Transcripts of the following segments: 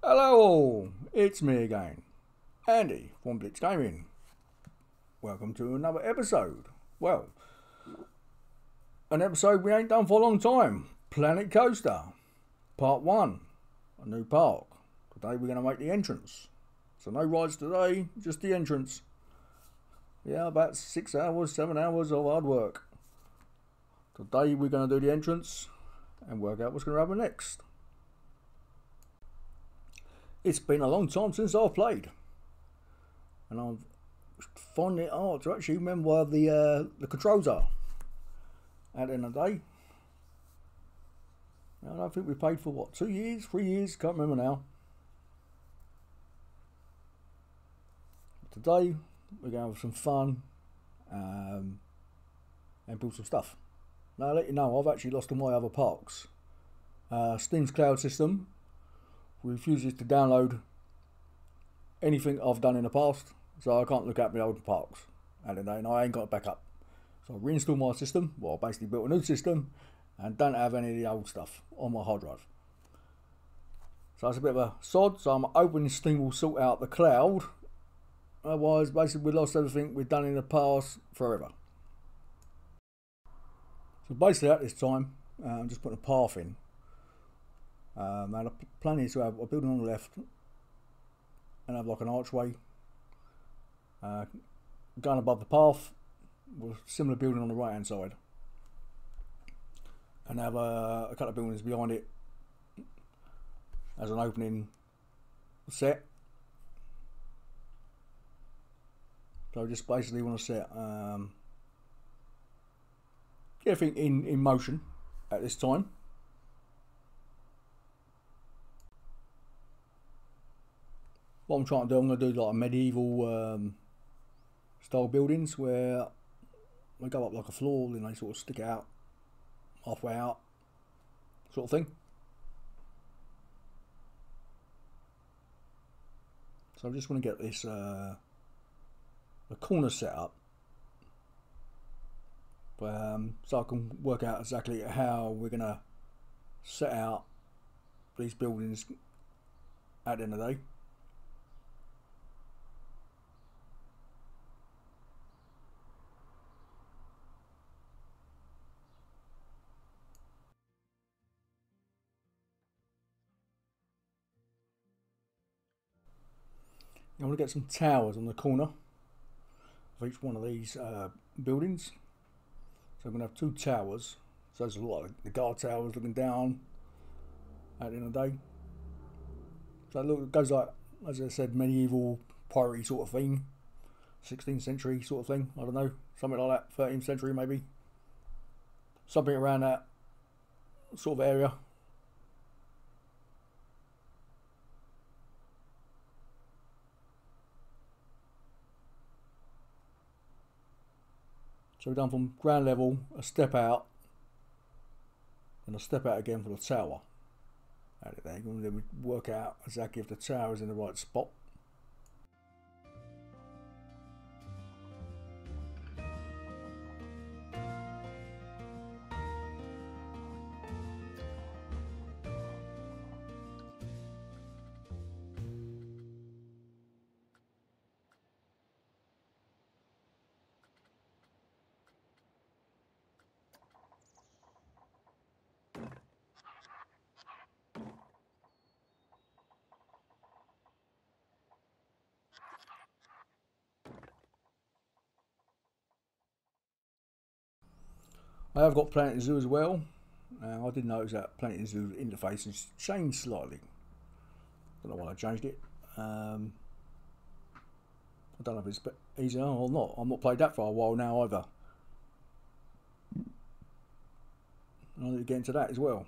Hello all, it's me again, Andy from Blitsgaming. Welcome to another episode. Well, an episode we ain't done for a long time. Planet Coaster, part 1, a new park. Today we're going to make the entrance. So no rides today, just the entrance. Yeah, about 6 hours, 7 hours of hard work. Today we're going to do the entrance and work out what's going to happen next. It's been a long time since I've played, and I'm finding it hard to actually remember where the controls are at the end of the day. I don't think we played for what, 2 years, 3 years, can't remember now. Today we're going to have some fun and build some stuff. Now I'll let you know, I've actually lost all my other parks. Steam's cloud system refuses to download anything I've done in the past, so I can't look at my old parks at the day, and I ain't got it back up. So I reinstalled my system, well I basically built a new system and don't have any of the old stuff on my hard drive. So it's a bit of a sod, so I'm hoping Steam will sort out the cloud, otherwise basically we lost everything we've done in the past forever. So basically at this time, I'm just putting a path in. Now the plan is to have a building on the left and have like an archway going above the path with a similar building on the right hand side, and have a couple of buildings behind it as an opening set. So I just basically want to set everything in motion at this time. What I'm trying to do, I'm going to do like a medieval style buildings where they go up like a floor, then they sort of stick out halfway out, sort of thing. So I just want to get this the corner set up, so I can work out exactly how we're going to set out these buildings at the end of the day. I want to get some towers on the corner of each one of these buildings. So I'm going to have 2 towers. So there's a lot of the guard towers looking down at the end of the day. So look, it goes like, as I said, medieval piratey sort of thing, 16th century sort of thing. I don't know, something like that, 13th century maybe, something around that sort of area. So we've done from ground level, a step out, and a step out again for the tower. And then we work out exactly if the tower is in the right spot. I have got Planet Zoo as well. I did notice that Planet Zoo interface has changed slightly. Don't know why I changed it. I don't know if it's easier or not. I've not played that for a while now either. I need to get into that as well.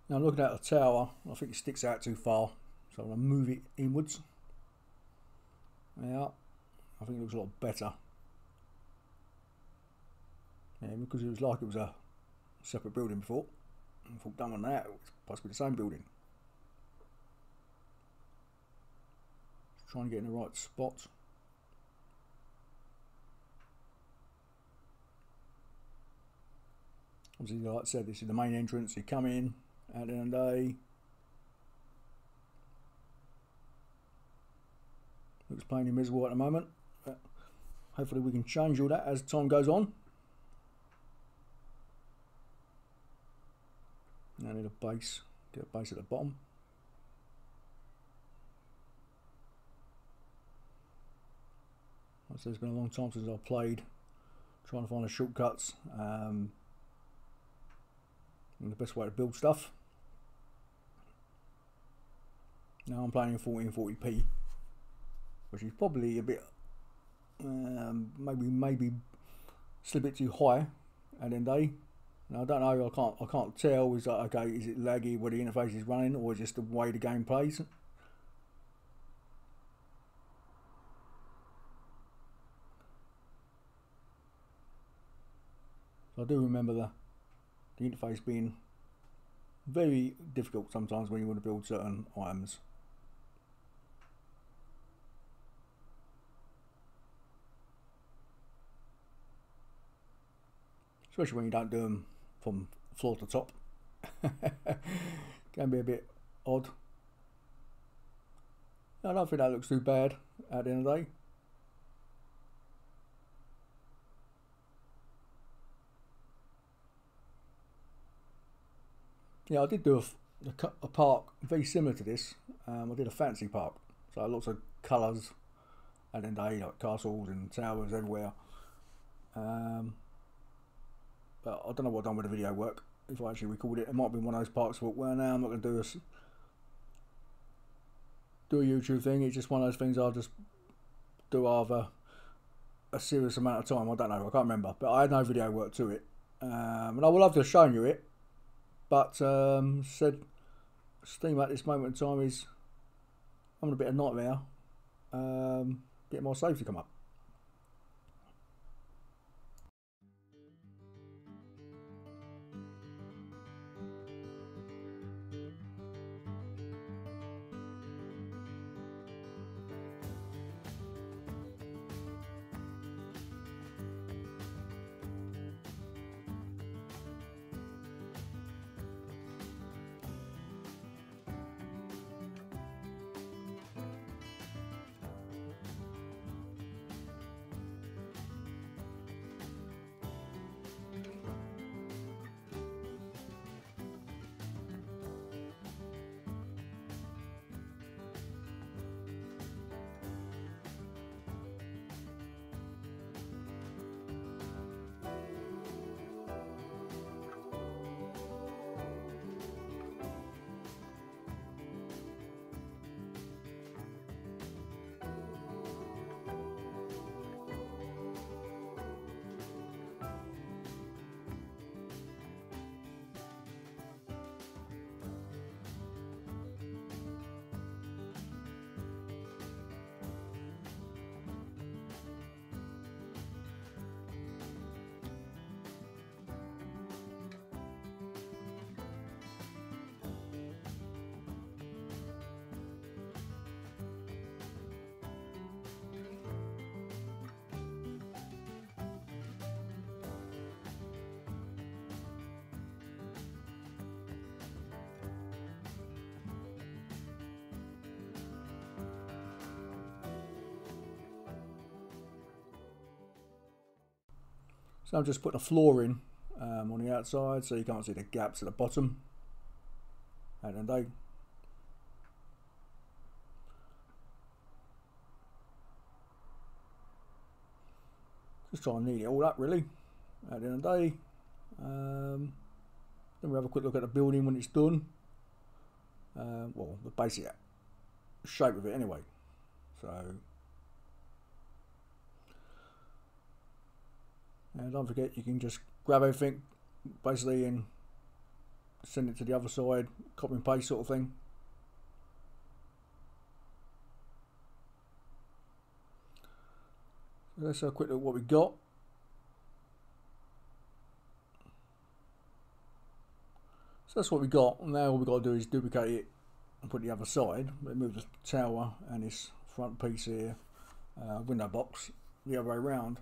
Now I'm looking at the tower. I think it sticks out too far, so I'm going to move it inwards. Yeah, I think it looks a lot better. Yeah, because it was like it was a separate building before. I thought done on that, it was possibly the same building. Just trying to get in the right spot. Obviously, like I said, this is the main entrance. You come in at the end of the day, Looks plainly miserable at the moment, but hopefully we can change all that as time goes on. Now I need a base, get a base at the bottom. So it's been a long time since I've played, trying to find the shortcuts and the best way to build stuff. Now I'm playing in 1440p, which is probably a bit, maybe still a bit too high at the end of the day. Now I don't know, I can't tell. Is that okay? Is it laggy where the interface is running, or just the way the game plays? So I do remember the interface being very difficult sometimes when you want to build certain items. Especially when you don't do them from floor to top. Can be a bit odd. I don't think that looks too bad at the end of the day. Yeah, I did do a park very similar to this. I did a fancy park, so lots of colours at the end of the day, like castles and towers everywhere. But I don't know what I've done with the video work. If I actually recorded it, it might be one of those parts where, well, now I'm not going to do a YouTube thing. It's just one of those things I'll just do over a serious amount of time. I don't know, I can't remember. But I had no video work to it. And I would love to have shown you it. But said Steam at this moment in time is having a bit of nightmare getting my saves to come up. So I'm just putting a floor in on the outside so you can't see the gaps at the bottom. And then they just try and neat it all up really at the end of the day. Then we'll have a quick look at the building when it's done. Well, the basic shape of it anyway. So, and don't forget you can just grab everything basically and send it to the other side, copy and paste sort of thing. So let's have a quick look at what we got. So that's what we got. Now all we've got to do is duplicate it and put the other side. Move the tower and this front piece here, window box, the other way around.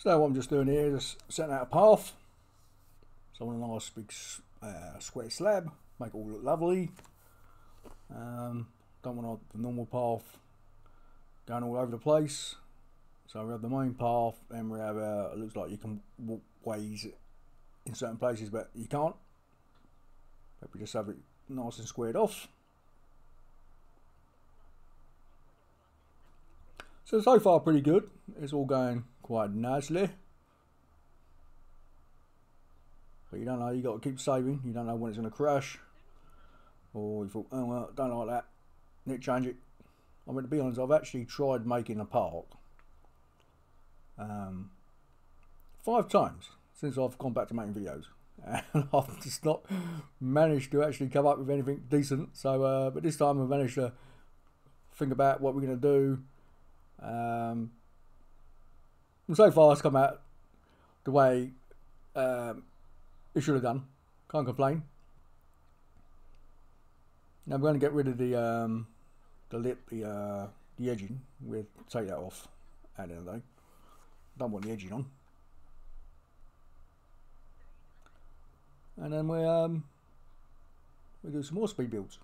So what I'm just doing here is setting out a path. So I want a nice big square slab, make it all look lovely. Don't want the normal path going all over the place. So we have the main path, and we have it looks like you can walk ways in certain places, but you can't. But we just have it nice and squared off. So far pretty good. It's all going quite nicely. But you don't know, you got to keep saving. You don't know when it's going to crash. Or you thought, oh well, don't like that. Need to change it. I mean, to be honest, I've actually tried making a park 5 times since I've gone back to making videos. And I've just not managed to actually come up with anything decent. So, but this time I've managed to think about what we're going to do. And so far it's come out the way it should have done. Can't complain. Now we're going to get rid of the lip, the edging. We'll take that off at the end of the day. Don't want the edging on. And then we do some more speed builds.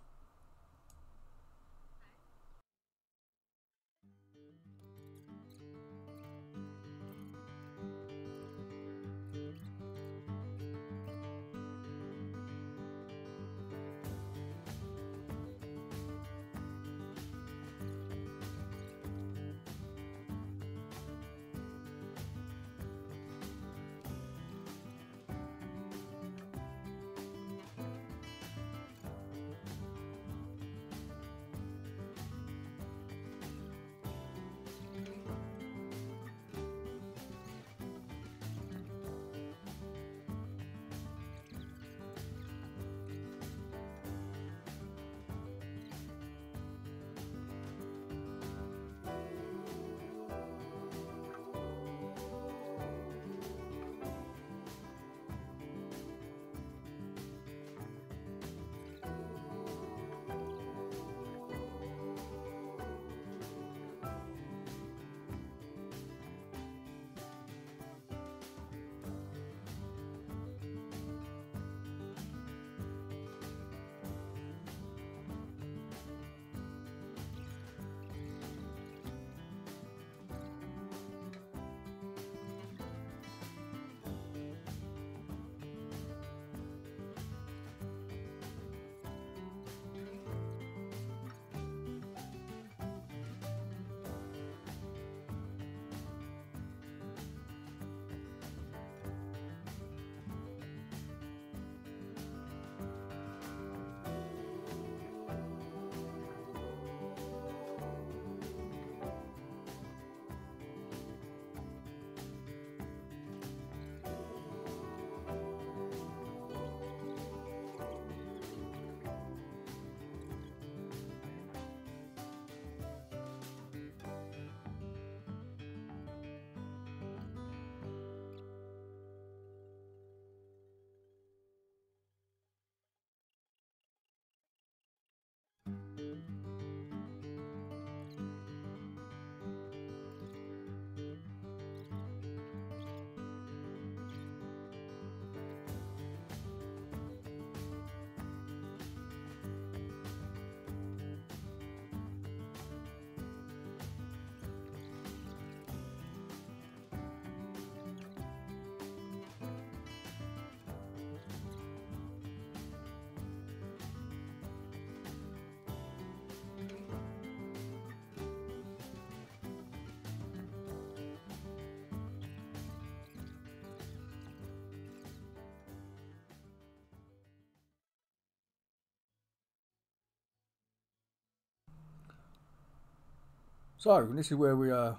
So this is where we're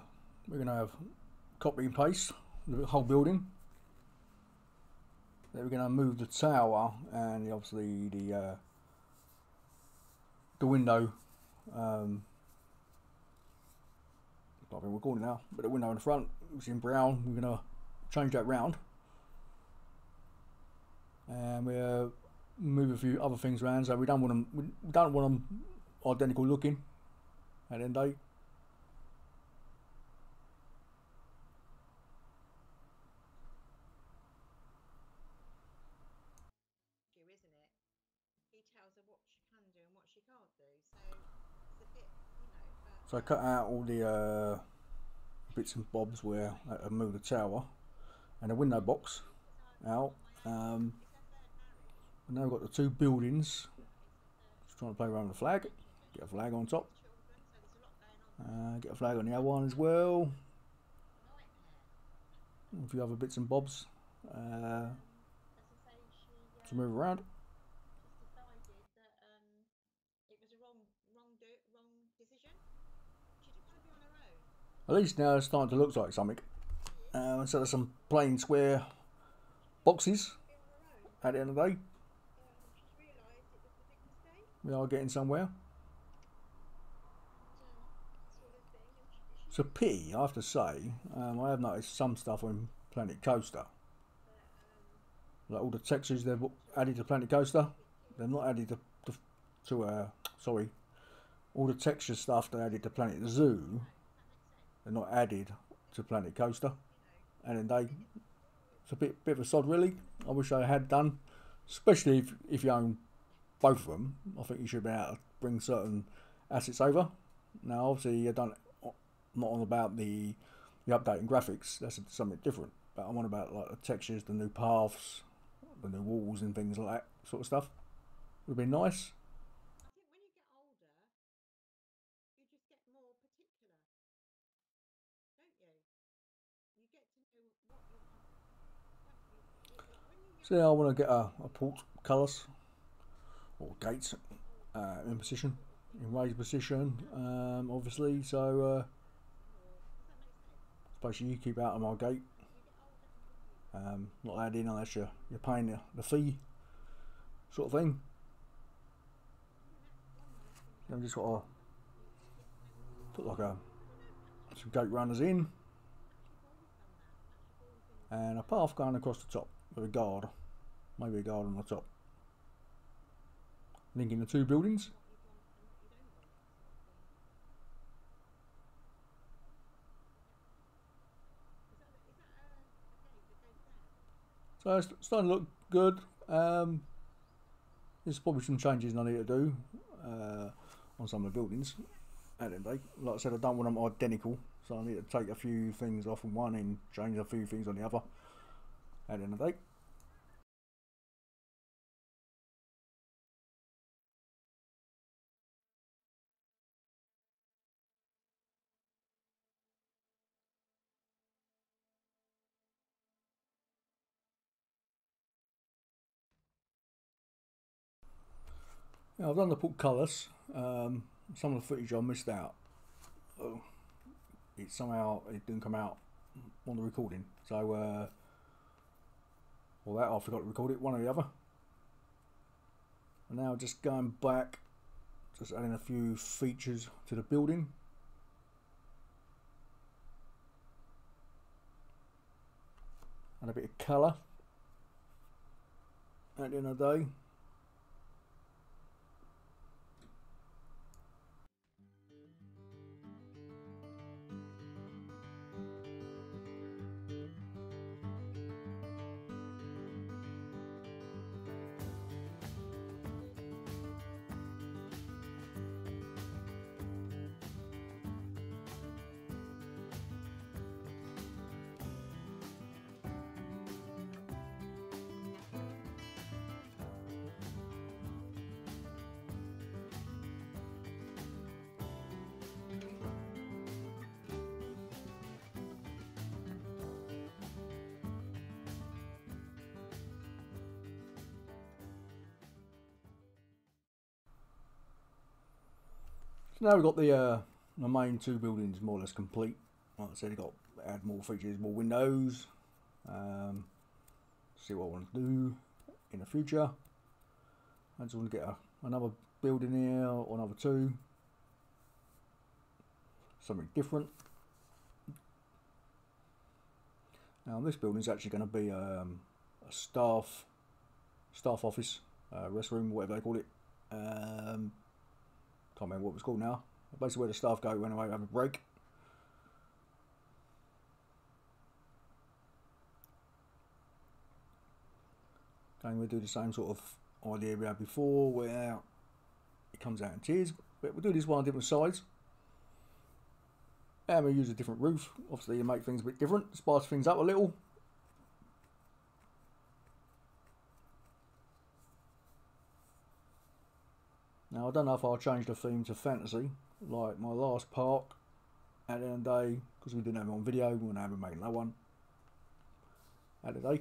going to have copy and paste the whole building. Then we're going to move the tower and obviously the window. I can't remember recording now, but the window in the front, which is in brown, we're going to change that round. And we'll move a few other things around, so we don't want them identical looking at the end of the day. what she can do and what she can't do. So it's a bit, you know. But So I cut out all the bits and bobs where I moved the tower and the window box out. And now we've got the two buildings. Just trying to play around with the flag. Get a flag on top. Get a flag on the other one as well. A few other bits and bobs to move around. Just decided that it was a wrong decision. She didn't want to be on her own. At least now it's starting to look like something. Instead of some plain square boxes at the end of the day. She's realised it was the big mistake. We are getting somewhere. Sort of thing. And It's a pity, I have to say. I have noticed some stuff on Planet Coaster. Like all the textures they've added to Planet Coaster, they're not added sorry, all the texture stuff they added to Planet Zoo, they're not added to Planet Coaster. And then it's a bit of a sod really. I wish I had done, especially if you own both of them. I think you should be able to bring certain assets over. Now obviously you don't, not on about the updating graphics, that's something different. But I'm on about like the textures, the new paths, the new walls and things like that sort of stuff. Would be nice. I think when you get older, you just get more particular, don't you? You get to know what you want. So yeah, I want to get a port colours or gates in position, in raised position, obviously. So suppose you keep out of my gate. Not allowed in unless you're paying the fee, sort of thing. I've just got to put like some gate runners in and a path going across the top with a guard, maybe a guard on the top, linking the two buildings. So it's starting to look good. There's probably some changes I need to do on some of the buildings at the end of the day. Like I said, I don't want them identical, so I need to take a few things off on one and change a few things on the other at the end of the day. Yeah, I've done the portcullis. Some of the footage I missed out. It didn't come out on the recording. So, or that I forgot to record it, one or the other. And now just going back, just adding a few features to the building. And a bit of colour at the end of the day. So now we've got the main two buildings more or less complete. Like I said, you've got to add more features, more windows. See what I want to do in the future. I just want to get another building here or another two. Something different. Now this building is actually going to be a staff office, restroom, whatever they call it. Can't remember what it was called now. Basically where the staff go when they have a break. Again, we'll do the same sort of idea we had before, where comes out in tiers. But we'll do this one on different sides. And we'll use a different roof. Obviously, you make things a bit different, spice things up a little. Now, I don't know if I'll change the theme to fantasy, like my last park at the end of the day, because we didn't have it on video, we're going to have it make another one at the day.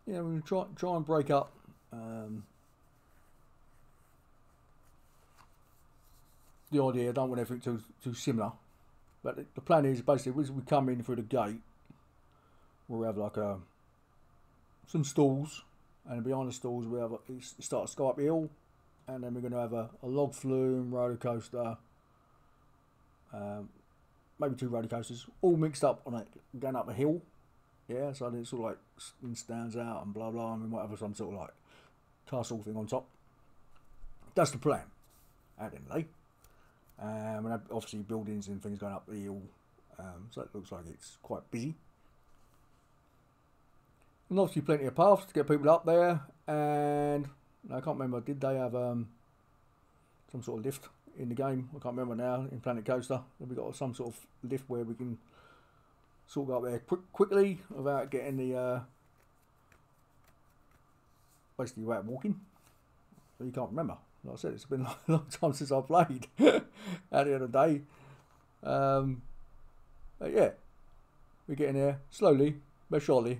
Yeah, we're going to try and break up the idea. I don't want everything too similar. But the plan is basically as we come in through the gate, we'll have like some stalls, and behind the stalls we have start a sky up hill, and then we're going to have a log flume, roller coaster, maybe 2 roller coasters, all mixed up on it, going up a hill. Yeah, so it sort of like stands out and blah blah, and we might have some sort of like castle thing on top. That's the plan at the end of the day. We have obviously buildings and things going up the hill, so it looks like it's quite busy. And obviously plenty of paths to get people up there, and I can't remember, did they have some sort of lift in the game? I can't remember now. In Planet Coaster, have we got some sort of lift where we can sort of go up there quickly without getting the basically without walking? But you can't remember. Like I said, it's been a long time since I played at the end of the day. But yeah, we're getting there slowly but surely.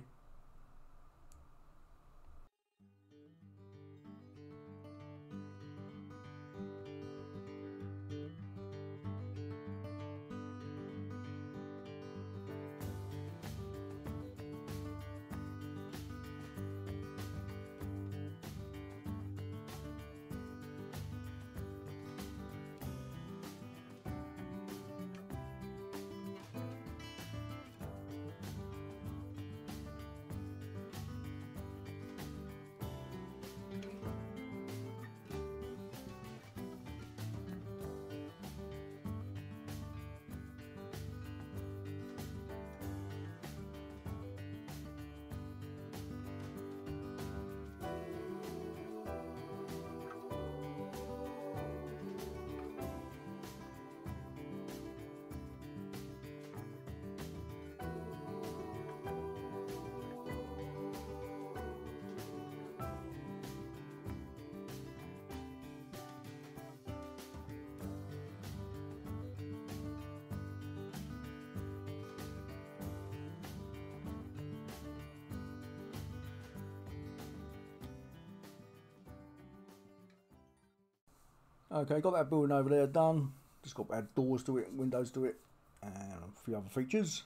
Okay, got that building over there done. Just got to add doors to it, windows to it, and a few other features.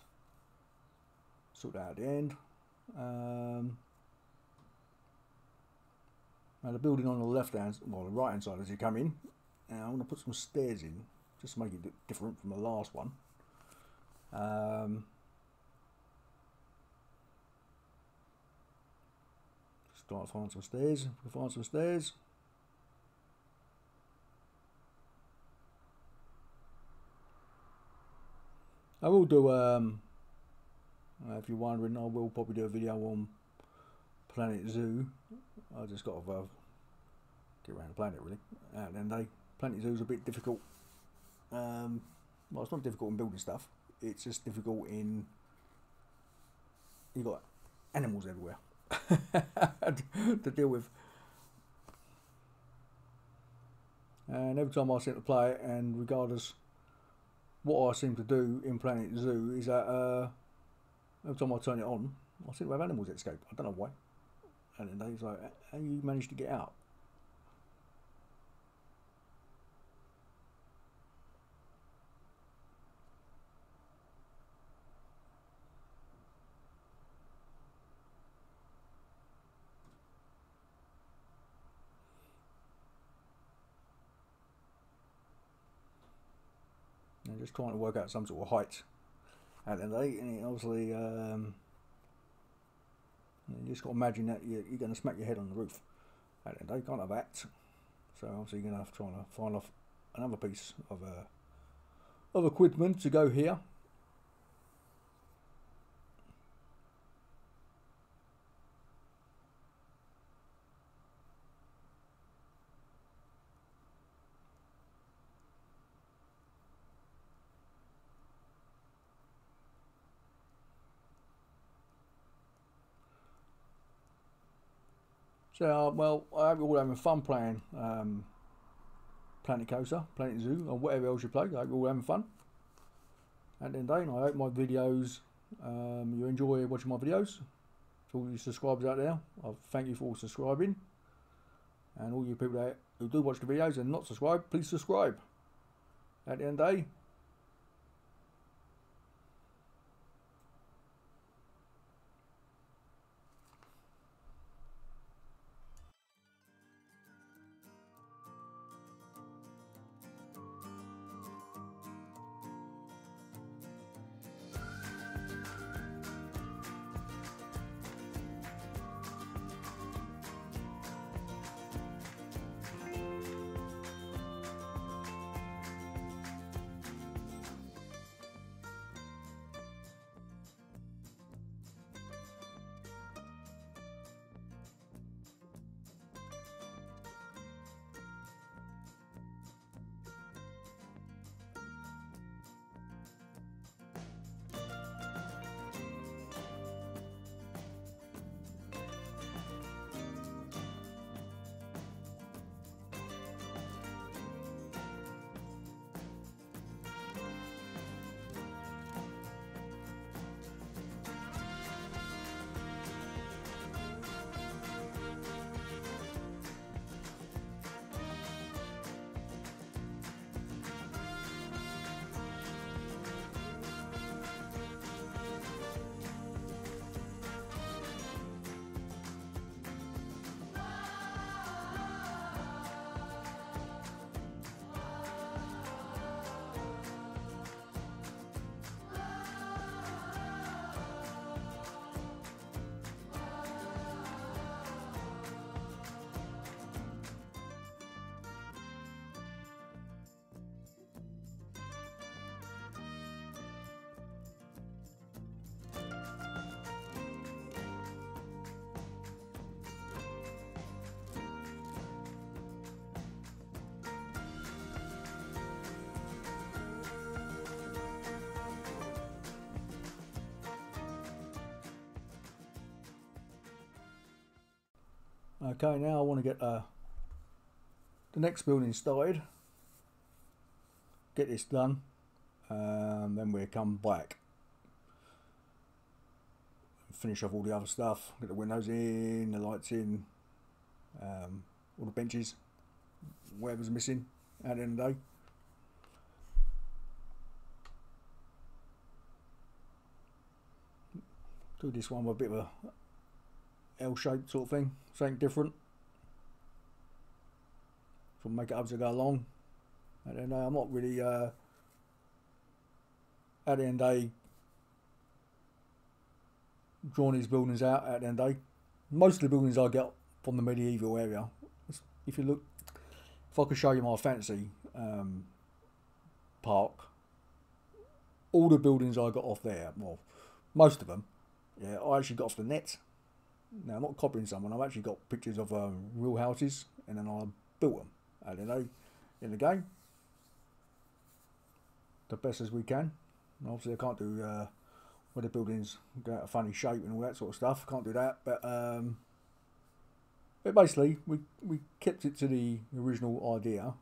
Sort that out at the end. Now the building on the left hand, well the right hand side as you come in. Now I'm going to put some stairs in, just to make it different from the last one. Just try to find some stairs. If we can find some stairs. I will do, if you're wondering, I will probably do a video on Planet Zoo. I just got to get around the planet really. At the end of the day, Planet Zoo is a bit difficult. Well, it's not difficult in building stuff. It's just difficult in, you've got animals everywhere to deal with. And every time I seem to play it, and regardless what I seem to do in Planet Zoo is that every time I turn it on, I seem to have animals escape. I don't know why. And then he's like, how you managed to get out? And just trying to work out some sort of height at the end of the day, and obviously You just got to imagine that you're going to smack your head on the roof. And they can't have that. So obviously you're going to have to try and find off another piece of equipment to go here. So, well, I hope you're all having fun playing Planet Coaster, Planet Zoo, or whatever else you play. I hope you're all having fun. At the end of the day, and I hope my videos, you enjoy watching my videos. To all you subscribers out there, I thank you for all subscribing. And all you people who do watch the videos and not subscribe, please subscribe. At the end of the day, okay, now I want to get the next building started. Get this done. Then we'll come back. Finish off all the other stuff. Get the windows in, the lights in, all the benches, whatever's missing at the end of the day. Do this one with a bit of a L-shaped sort of thing, something different. So make it up as I go along. At the end of the day, I'm not really at the end of the day drawing these buildings out. At the end of the day, most of the buildings I get from the medieval area. If you look, if I could show you my fantasy park, all the buildings I got off there, well, most of them, yeah, I actually got off the net. Now, I'm not copying someone. I've actually got pictures of real houses, and then I built them. I don't know, in the game, the best as we can. And obviously, I can't do where the buildings go out of funny shape and all that sort of stuff. Can't do that, but basically, we kept it to the original idea.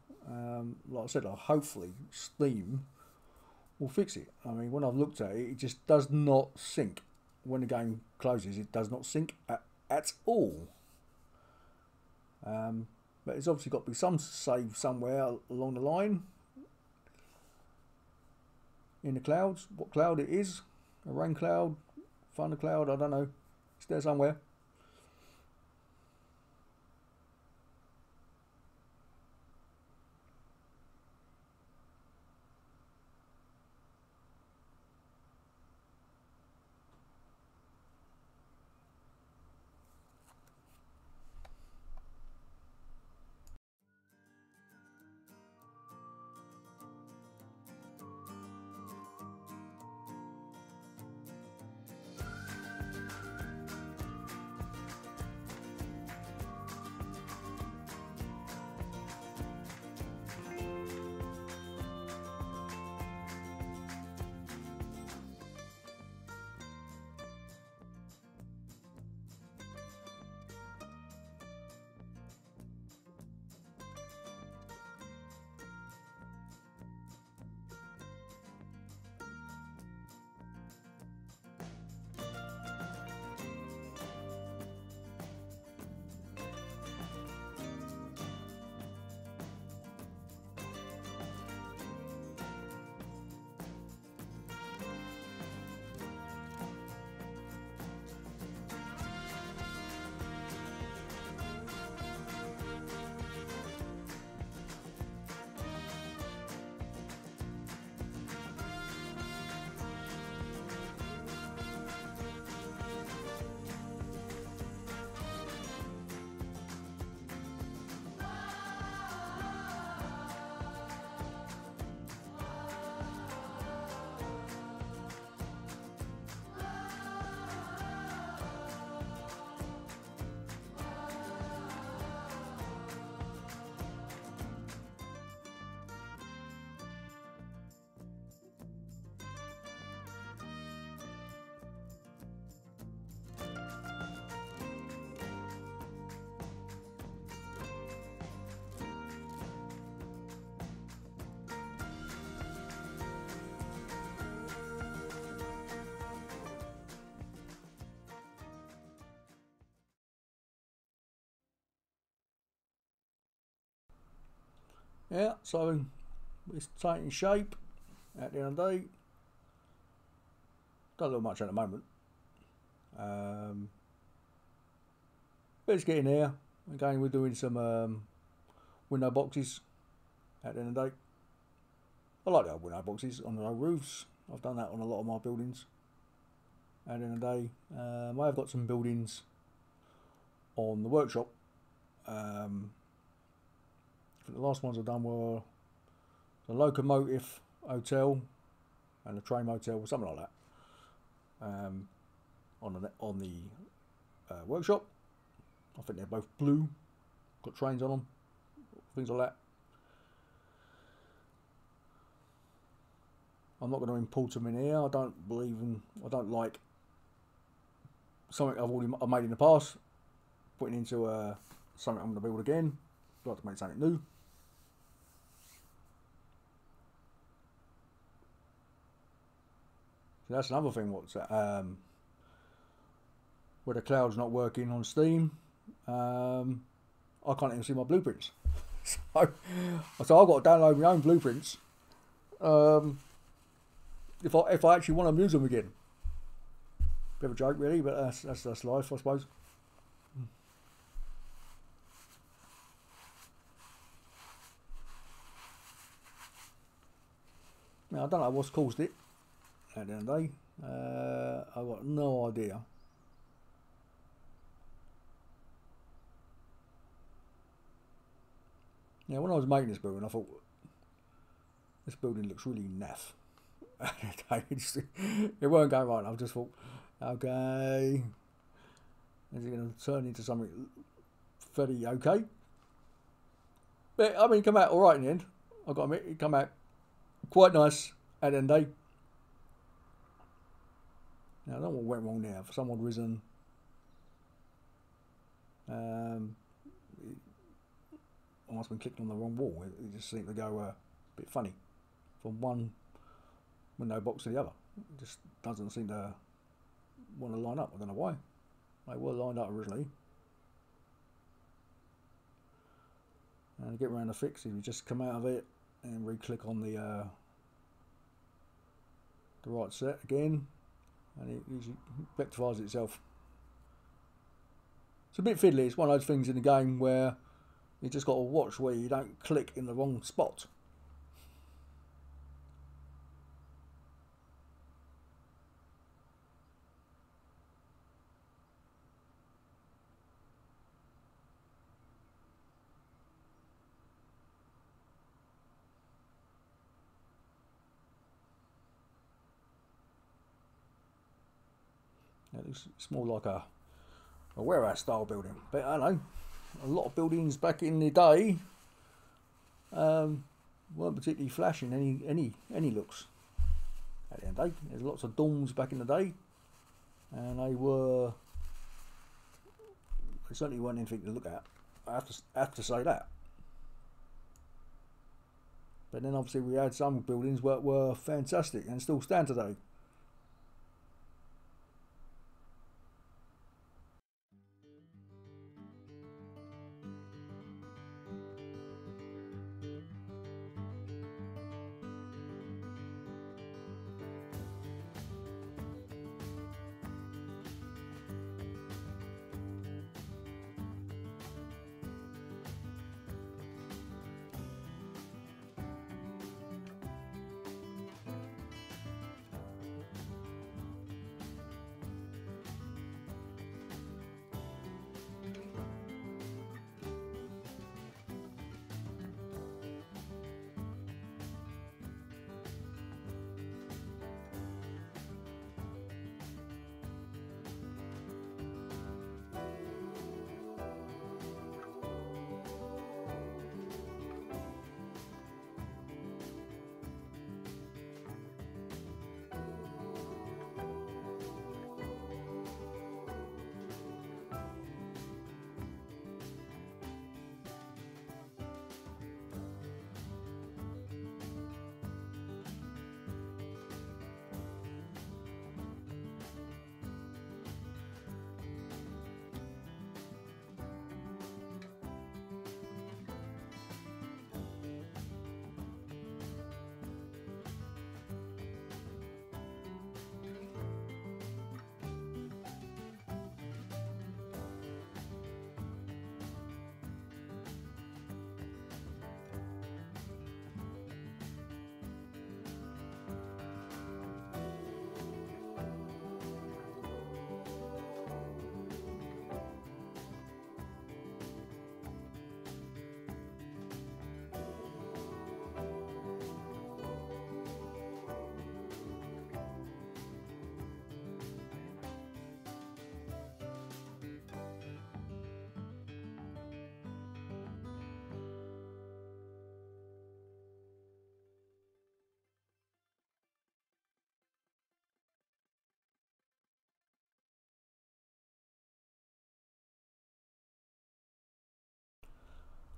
Like I said, hopefully Steam will fix it. I mean, when I've looked at it, it just does not sync. When the game closes, it does not sync at all. But it's obviously got to be some save somewhere along the line. In the clouds, what cloud it is, a rain cloud, thunder cloud, I don't know. It's there somewhere. Yeah, so it's taking shape at the end of the day. Don't look much at the moment. But it's getting there. Again, we're doing some window boxes at the end of the day. I like the old window boxes on the old roofs. I've done that on a lot of my buildings at the end of the day. I have got some buildings on the workshop. I think the last ones I've done were the locomotive hotel and the train motel, something like that. On the workshop. I think they're both blue, got trains on them, things like that. I'm not going to import them in here. I don't like something I've made in the past, putting into something I'm going to build again. I'd like to make something new. So that's another thing. What's where the cloud's not working on Steam, I can't even see my blueprints. So I've got to download my own blueprints. If I actually want to use them again. Bit of a joke, really, but that's life, I suppose. Now I don't know what's caused it at the end of the day. I've got no idea. Now, when I was making this building, I thought this building looks really naff. It weren't going right. I just thought, okay, is it going to turn into something fairly okay? But I mean, it came out all right in the end. I've got to admit, it came out quite nice at the end of the day. Now, I don't know what went wrong there. For some odd reason, I must have been clicking on the wrong wall. It just seemed to go a bit funny from one window box to the other. It just doesn't seem to want to line up. I don't know why. They were lined up originally. And to get around the fix, you just come out of it and re-click on the right set again, and it usually rectifies itself. It's a bit fiddly. It's one of those things in the game where you just got to watch where you don't click in the wrong spot. It's more like a warehouse style building, but I don't know. A lot of buildings back in the day weren't particularly flashing any looks at the end of the day. There's lots of dorms back in the day, and they certainly weren't anything to look at. I have to say that. But then obviously we had some buildings that were fantastic and still stand today.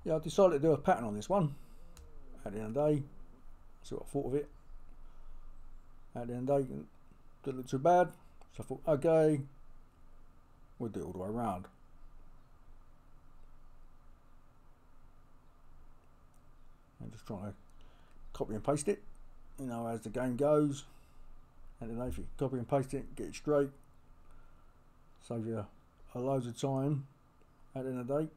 yeah, I decided to do a pattern on this one. At the end of the day, see what I thought of it. At the end of the day, didn't look too bad. So I thought, okay, we'll do it all the way around. I'm just trying to copy and paste it, you know, as the game goes. And then if you copy and paste it, get it straight, saves you a loads of time at the end of the day.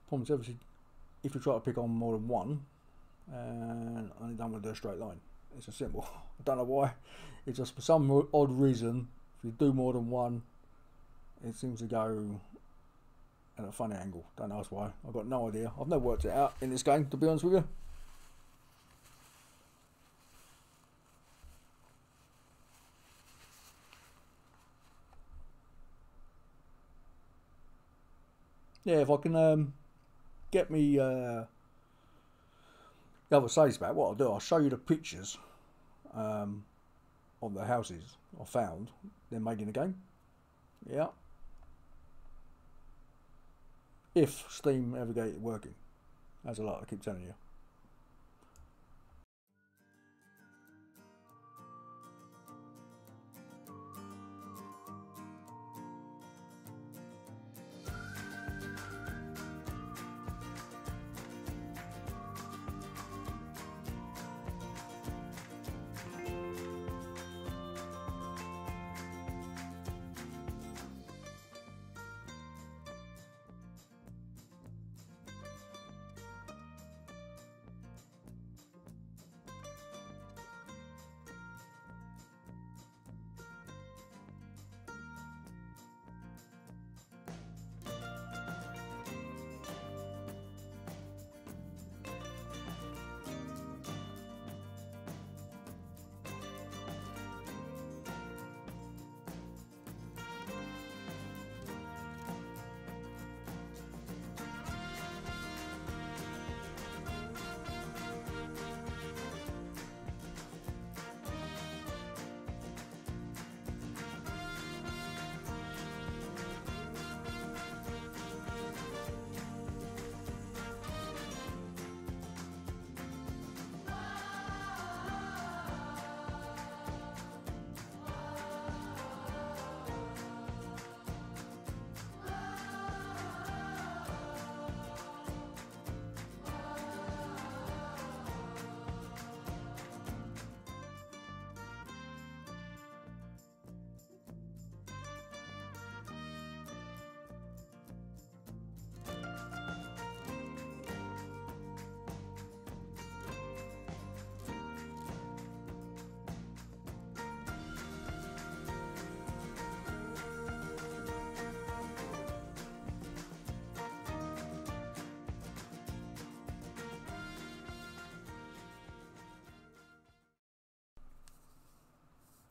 Problem is, obviously, if you try to pick on more than one, and I don't want to do a straight line. It's a symbol. I don't know why. It's just for some odd reason, if you do more than one, it seems to go at a funny angle. Don't ask why. I've got no idea. I've never worked it out in this game, to be honest with you. Yeah, if I can get me the other saves back, what I'll do, I'll show you the pictures of the houses I found they're made in the game. Yeah. If Steam ever get it working, as I like to keep telling you.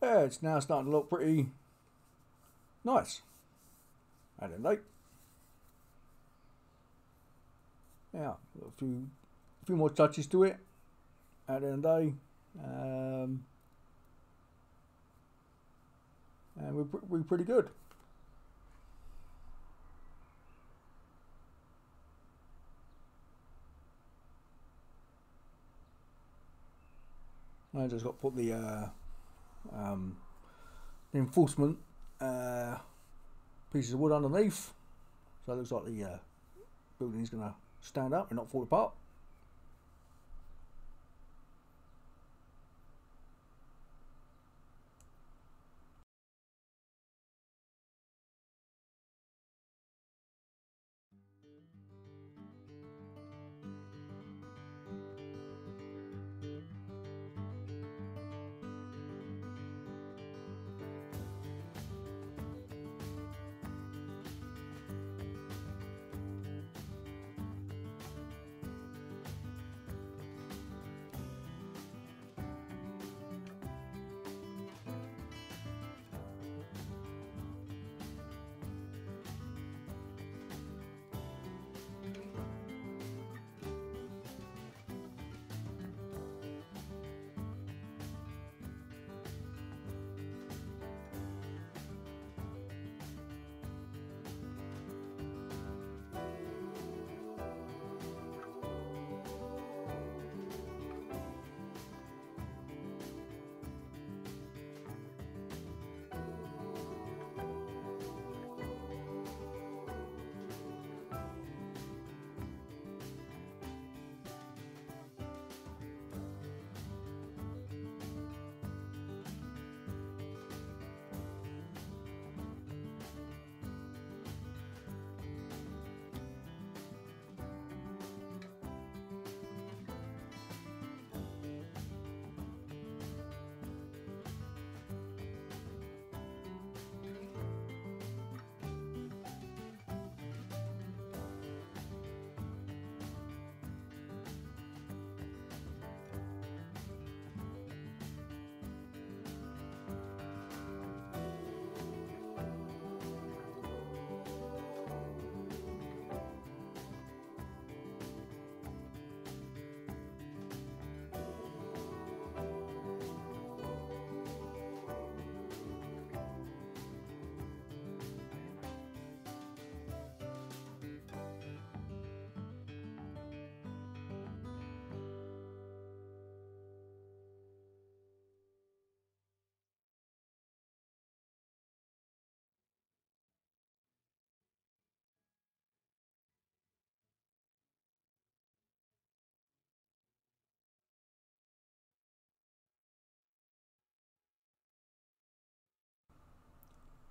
Yeah, it's now starting to look pretty nice. I don't know. Yeah, a few more touches to it at the end of the day, and we're pretty good. I just got to put the reinforcement pieces of wood underneath, so it looks like the building is going to stand up and not fall apart.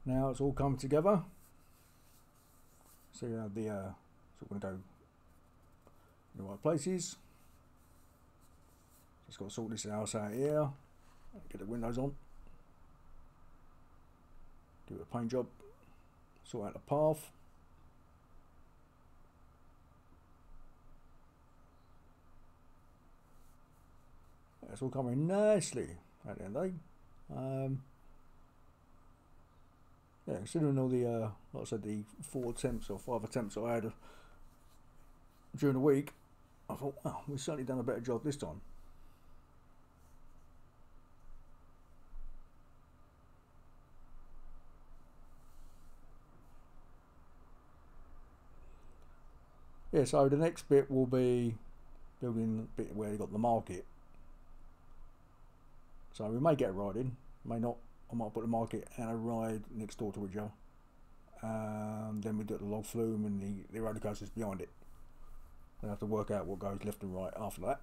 Now it's all coming together. So you have the it's all going to go in the right places. Just got to sort this house out here. Get the windows on. Do a paint job. Sort out the path. It's all coming nicely at the end of the day. Yeah, considering all the, like I said, the 4 attempts or 5 attempts I had during the week, I thought, well, we've certainly done a better job this time. Yeah, so the next bit will be building a bit where you got the market. So we may get a ride in, may not. I might put the market and a ride next door to each other. Then we do the log flume and the roller coasters behind it. We'll have to work out what goes left and right after that.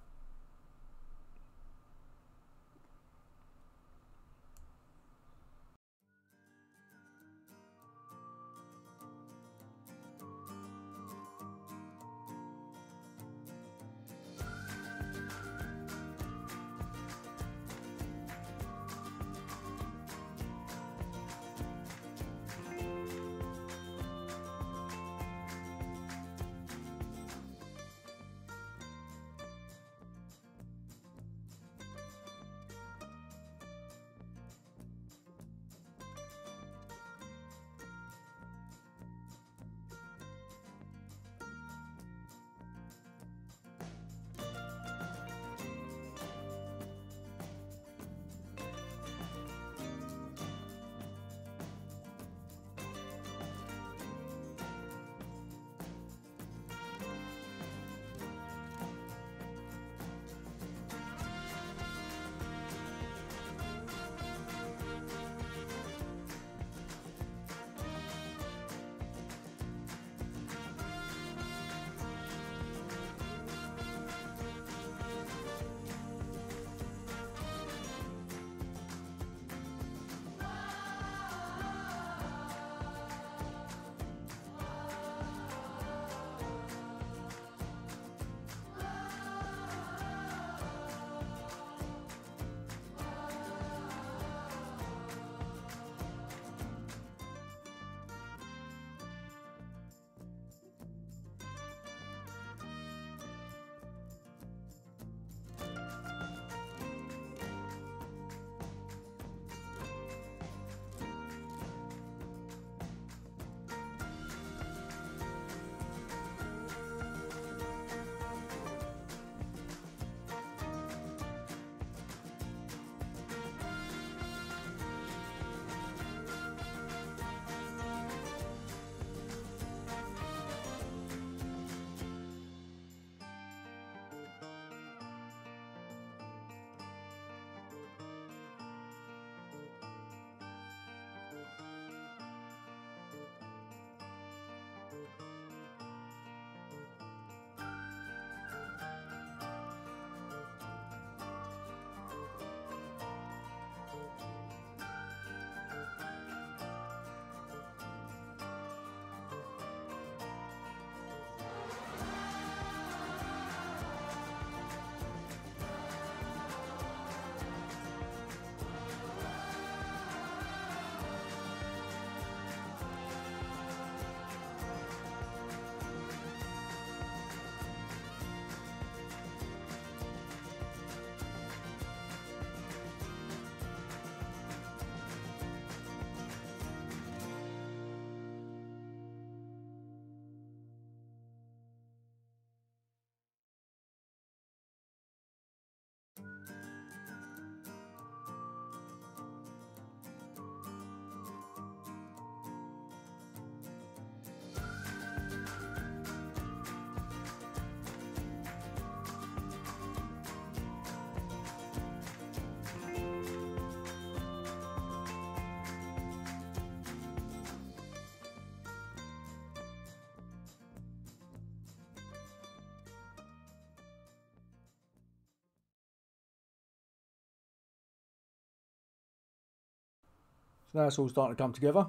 So now it's all starting to come together.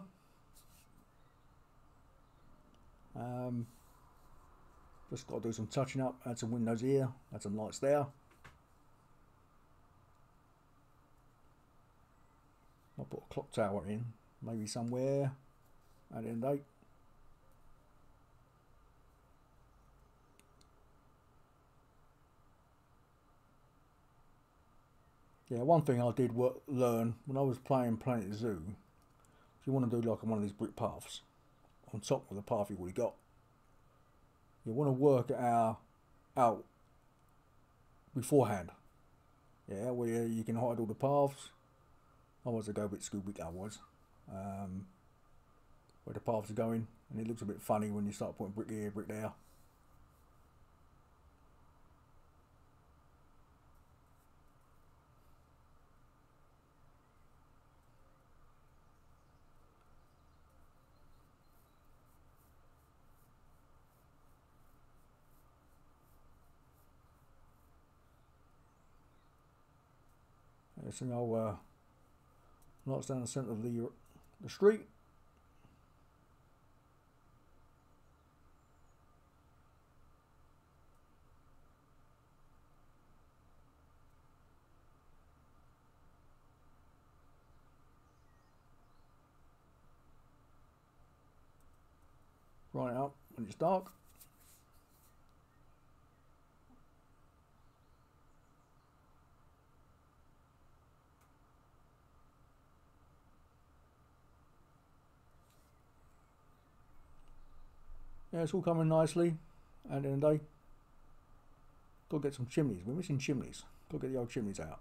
Just got to do some touching up, add some windows here, add some lights there. I'll put a clock tower in, maybe somewhere at the end of the day. Yeah, one thing I did learn when I was playing Planet Zoo, if you want to do like one of these brick paths on top of the path you've already got, you want to work it out beforehand. Yeah, where you can hide all the paths. Otherwise they go a bit Scooby otherwise. Where the paths are going, and it looks a bit funny when you start putting brick here, brick there. There's some old lights down the centre of the street. Brighten it up when it's dark. Yeah, it's all coming nicely at the end of the day. Got to get some chimneys. We're missing chimneys. Got to get the old chimneys out.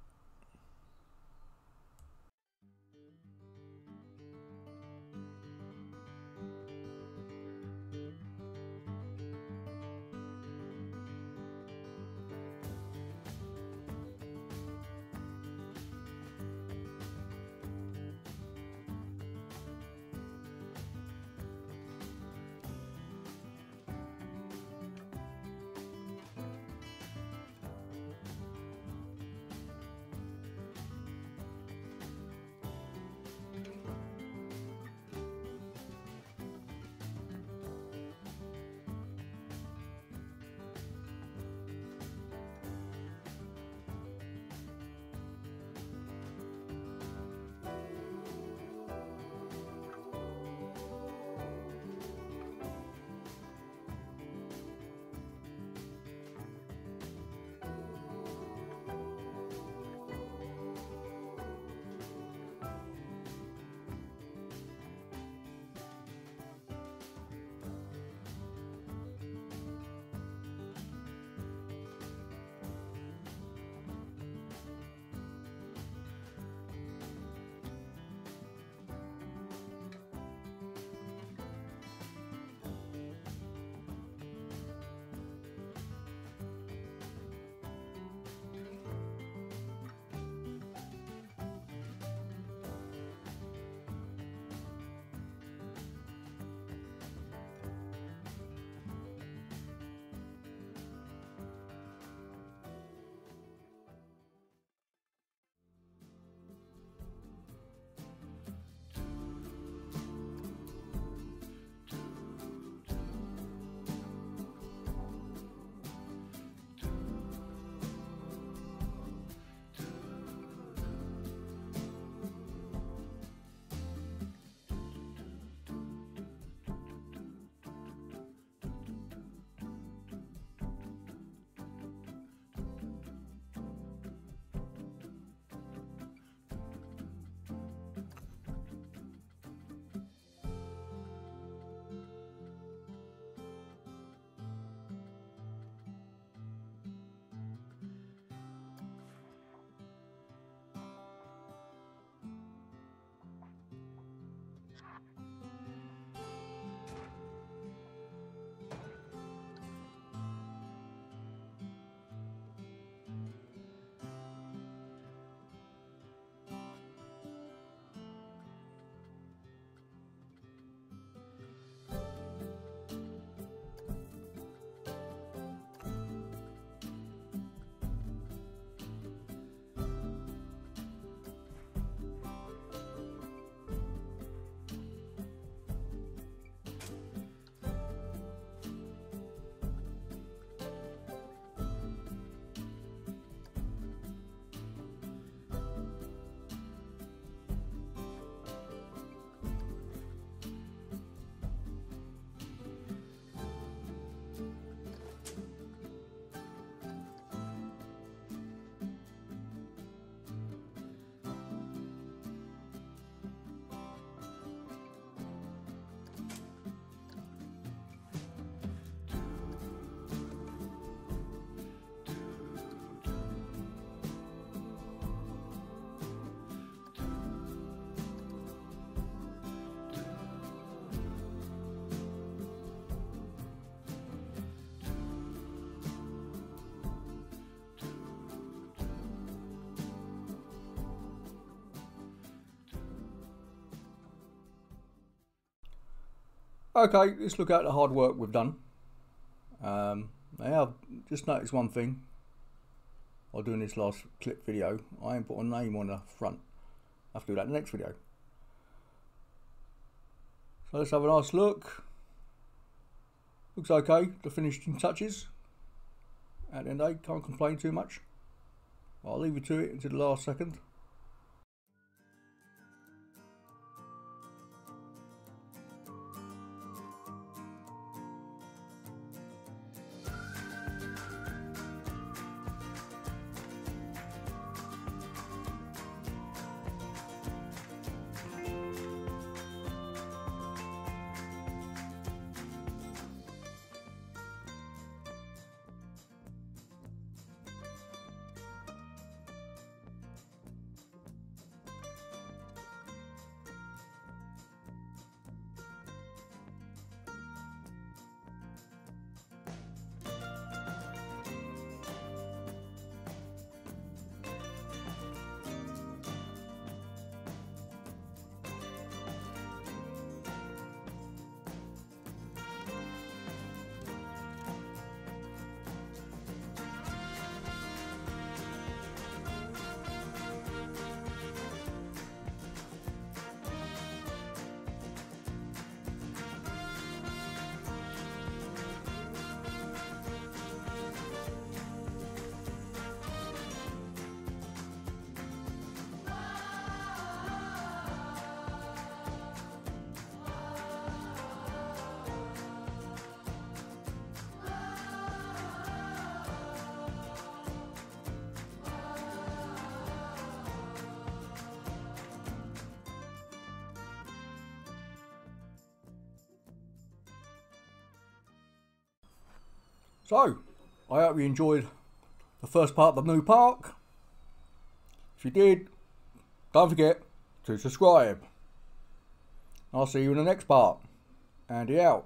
Okay, let's look at the hard work we've done. Now I've just noticed one thing while doing this last clip video. I ain't put a name on the front. I have to do that in the next video. So let's have a nice look. Looks okay, the finishing touches. At the end of the day, can't complain too much. I'll leave you to it until the last second. So, I hope you enjoyed the first part of the new park. If you did, don't forget to subscribe. I'll see you in the next part. Andy out.